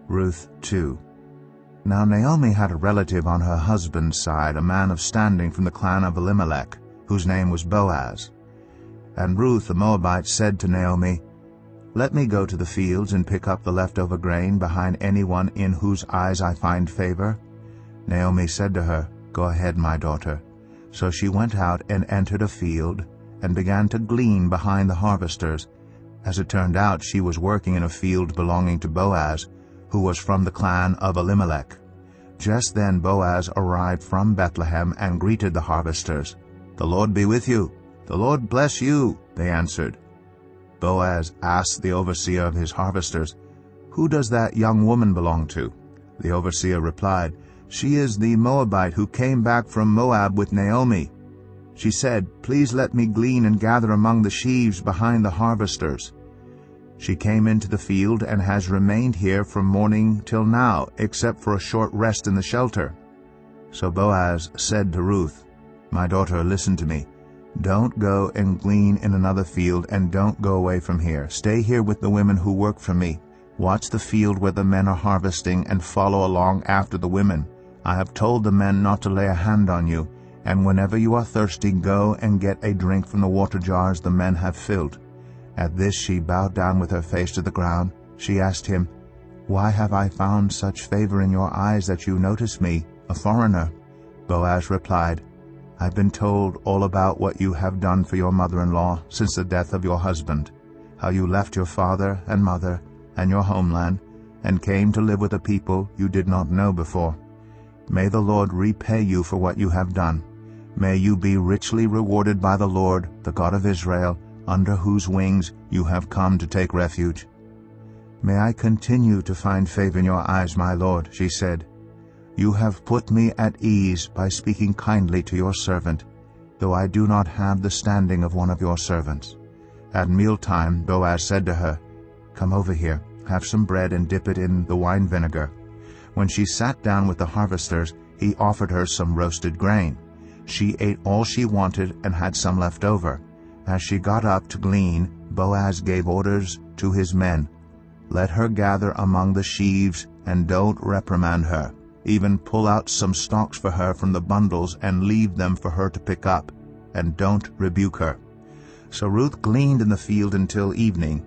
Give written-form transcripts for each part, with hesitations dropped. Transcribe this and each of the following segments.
Ruth 2. Now Naomi had a relative on her husband's side, a man of standing from the clan of Elimelech, whose name was Boaz. And Ruth the Moabite said to Naomi, "Let me go to the fields and pick up the leftover grain behind anyone in whose eyes I find favor." Naomi said to her, "Go ahead, my daughter." So she went out and entered a field and began to glean behind the harvesters. As it turned out, she was working in a field belonging to Boaz, who was from the clan of Elimelech. Just then Boaz arrived from Bethlehem and greeted the harvesters. "The Lord be with you." "The Lord bless you," they answered. Boaz asked the overseer of his harvesters, "Who does that young woman belong to?" The overseer replied, "She is the Moabite who came back from Moab with Naomi. She said, 'Please let me glean and gather among the sheaves behind the harvesters.' She came into the field and has remained here from morning till now, except for a short rest in the shelter." So Boaz said to Ruth, "My daughter, listen to me. Don't go and glean in another field, and don't go away from here. Stay here with the women who work for me. Watch the field where the men are harvesting and follow along after the women. I have told the men not to lay a hand on you, and whenever you are thirsty, go and get a drink from the water jars the men have filled." At this she bowed down with her face to the ground. She asked him, "Why have I found such favor in your eyes that you notice me, a foreigner?" Boaz replied, "I've been told all about what you have done for your mother-in-law since the death of your husband, how you left your father and mother and your homeland and came to live with a people you did not know before. May the Lord repay you for what you have done. May you be richly rewarded by the Lord, the God of Israel, under whose wings you have come to take refuge." "May I continue to find favor in your eyes, my lord," she said. "You have put me at ease by speaking kindly to your servant, though I do not have the standing of one of your servants." At mealtime Boaz said to her, "Come over here, have some bread and dip it in the wine vinegar." When she sat down with the harvesters, he offered her some roasted grain. She ate all she wanted and had some left over. As she got up to glean, Boaz gave orders to his men, "Let her gather among the sheaves, and don't reprimand her. Even pull out some stalks for her from the bundles and leave them for her to pick up, and don't rebuke her." So Ruth gleaned in the field until evening.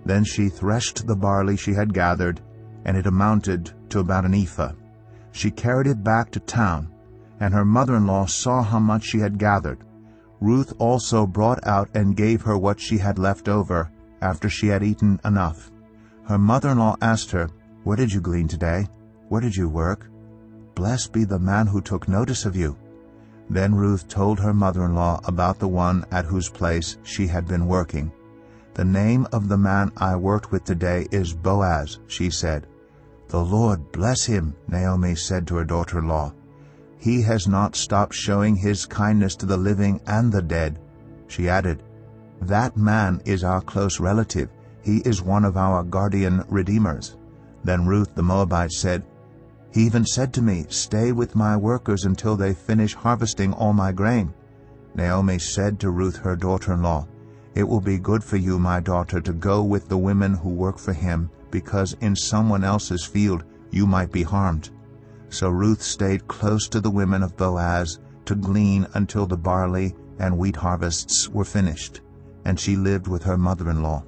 Then she threshed the barley she had gathered, and it amounted to about an ephah. She carried it back to town, and her mother-in-law saw how much she had gathered. Ruth also brought out and gave her what she had left over after she had eaten enough. Her mother-in-law asked her, "Where did you glean today? Where did you work? Blessed be the man who took notice of you." Then Ruth told her mother-in-law about the one at whose place she had been working. "The name of the man I worked with today is Boaz," she said. "The Lord bless him," Naomi said to her daughter-in-law. "He has not stopped showing his kindness to the living and the dead." She added, "That man is our close relative. He is one of our guardian redeemers." Then Ruth the Moabite said, "He even said to me, 'Stay with my workers until they finish harvesting all my grain.'" Naomi said to Ruth her daughter-in-law, "It will be good for you, my daughter, to go with the women who work for him, because in someone else's field you might be harmed." So Ruth stayed close to the women of Boaz to glean until the barley and wheat harvests were finished, and she lived with her mother-in-law.